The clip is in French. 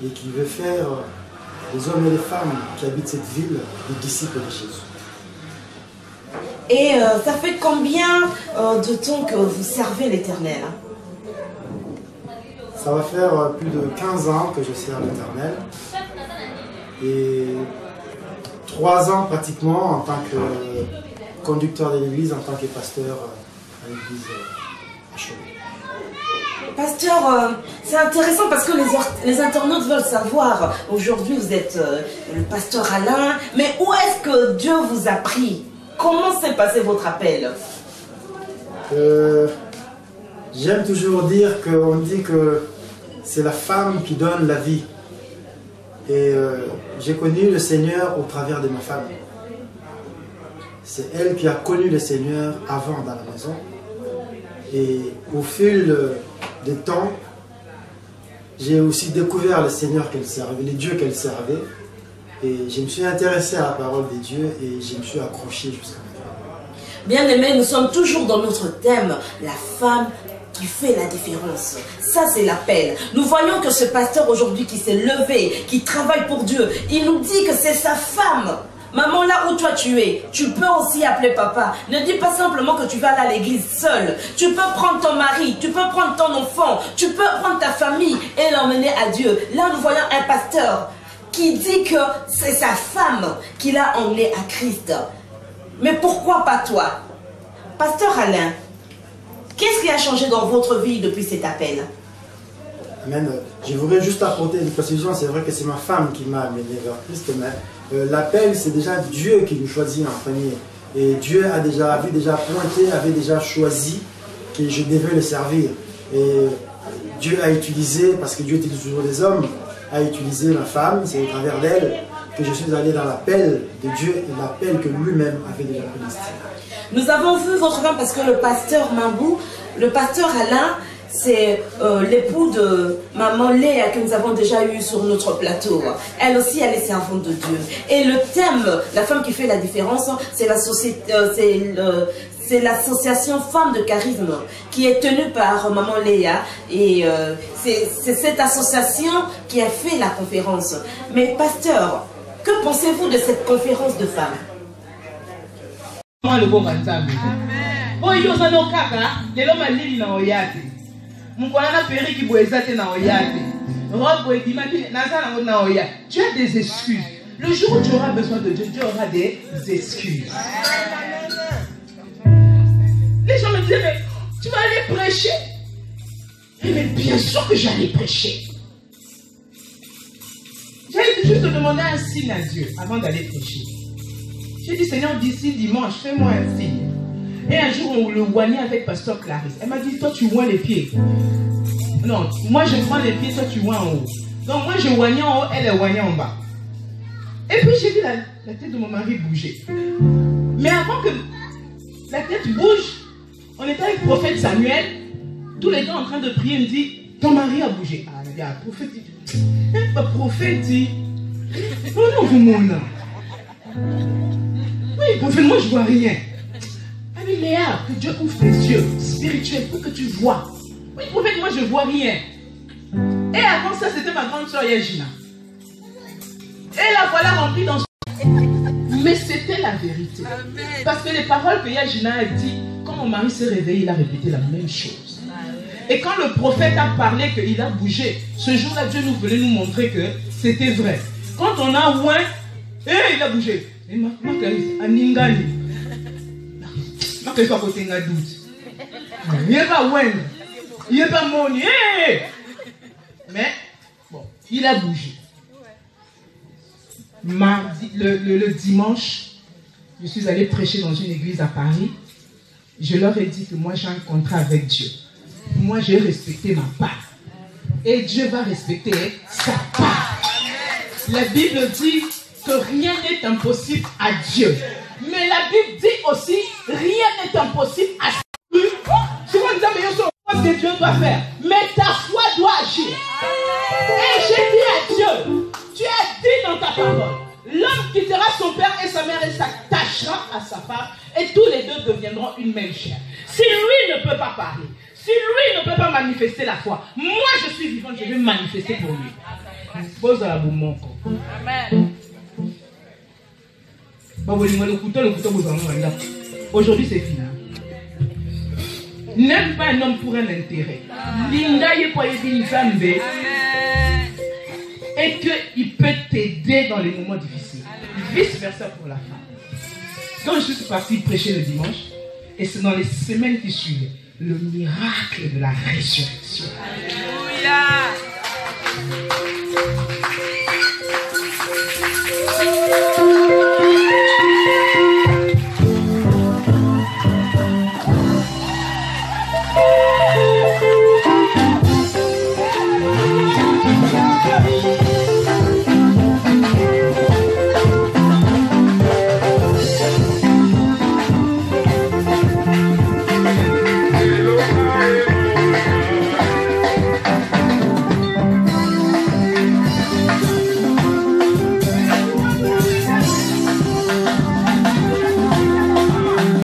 et qui veut faire les hommes et les femmes qui habitent cette ville des disciples de Jésus. Et ça fait combien de temps que vous servez l'Éternel? Ça va faire plus de 15 ans que je sers l'Éternel. Et 3 ans pratiquement en tant que conducteur de l'église, en tant que pasteur à l'église à Cholet. Pasteur, c'est intéressant parce que les internautes veulent savoir. Aujourd'hui, vous êtes le pasteur Alain, mais où est-ce que Dieu vous a pris? Comment s'est passé votre appel? J'aime toujours dire qu'on dit que c'est la femme qui donne la vie. Et j'ai connu le Seigneur au travers de ma femme. C'est elle qui a connu le Seigneur avant dans la maison. Et au fil du temps, j'ai aussi découvert le Seigneur qu'elle servait, les dieux qu'elle servait. Et je me suis intéressé à la parole de Dieu et je me suis accroché jusqu'à maintenant. Bien-aimés, nous sommes toujours dans notre thème, la femme qui fait la différence. Ça, c'est l'appel. Nous voyons que ce pasteur aujourd'hui qui s'est levé, qui travaille pour Dieu, il nous dit que c'est sa femme. Maman, là où toi tu es, tu peux aussi appeler papa. Ne dis pas simplement que tu vas aller à l'église seule. Tu peux prendre ton mari, tu peux prendre ton enfant, tu peux prendre ta famille et l'emmener à Dieu. Là, nous voyons un pasteur qui dit que c'est sa femme qui l'a emmené à Christ. Mais pourquoi pas toi? Pasteur Alain, qu'est-ce qui a changé dans votre vie depuis cet appel? Amen. Je voudrais juste apporter une précision. C'est vrai que c'est ma femme qui m'a amené vers Christ, mais l'appel, c'est déjà Dieu qui nous choisit en premier. Et Dieu avait déjà pointé, avait déjà choisi que je devais le servir. Et Dieu a utilisé, parce que Dieu utilise toujours les hommes, a utilisé ma femme. C'est au travers d'elle que je suis allé dans l'appel de Dieu et l'appel que lui-même avait déjà prédestiné. Nous avons vu votre femme parce que le pasteur Mambou, le pasteur Alain, c'est l'époux de maman Léa que nous avons déjà eu sur notre plateau. Elle aussi, elle est servante de Dieu. Et le thème, la femme qui fait la différence, c'est l'association Femmes de Charisme qui est tenue par maman Léa. Et c'est cette association qui a fait la conférence. Mais pasteur, que pensez-vous de cette conférence de femmes? Tu as des excuses. Le jour où tu auras besoin de Dieu, Dieu aura des excuses. Les gens me disaient, mais tu vas aller prêcher? Mais bien sûr que j'allais prêcher. J'allais juste demander un signe à Dieu avant d'aller prêcher. J'ai dit, Seigneur, d'ici dimanche, fais-moi un signe. Et un jour, on le voignait avec Pasteur Clarisse. Elle m'a dit, toi, tu vois les pieds. Non, moi, je prends les pieds, toi, tu vois en haut. Donc, moi, je voignais en haut, elle est voignée en bas. Et puis, j'ai vu la tête de mon mari bouger. Mais avant que la tête bouge, on était avec le prophète Samuel. Tous les deux en train de prier, il me dit, ton mari a bougé. Ah, il y a un prophète. Le prophète dit, non, vous m'en. Oui, prophète, moi, je vois rien. Mais Léa, que Dieu ouvre tes yeux spirituels pour que tu vois. Oui, prophète, moi je vois rien. Et avant ça, c'était ma grande soeur Yajina. Et la voilà remplie dans son... Mais c'était la vérité. Parce que les paroles que Yajina a dit, quand mon mari s'est réveillé, il a répété la même chose. Et quand le prophète a parlé qu'il a bougé, ce jour-là, Dieu nous voulait nous montrer que c'était vrai. Quand on a ouin, il a bougé. Et ma Clarisse, à Ningani. Il n'y a pas côté de doute. Il n'y a pas ouin. Il n'y a pas mon. Mais, bon, il a bougé. Mardi, le dimanche, je suis allé prêcher dans une église à Paris. Je leur ai dit que moi j'ai un contrat avec Dieu. Moi j'ai respecté ma part. Et Dieu va respecter sa part. La Bible dit que rien n'est impossible à Dieu. Mais la Bible dit aussi, rien n'est impossible à Dieu. Souvent on dit, mais ce que Dieu doit faire. Mais ta foi doit agir. Et j'ai dit à Dieu, tu as dit dans ta parole, l'homme quittera son père et sa mère et s'attachera à sa femme, et tous les deux deviendront une même chair. Si lui ne peut pas parler, si lui ne peut pas manifester la foi, moi je suis vivant, je vais manifester pour lui. Pose à la boumoko. Amen. Aujourd'hui c'est fini. N'aime pas un homme pour un intérêt. Et qu'il peut t'aider dans les moments difficiles. Vice versa pour la femme. Donc je suis parti prêcher le dimanche. Et c'est dans les semaines qui suivent le miracle de la résurrection. Alléluia.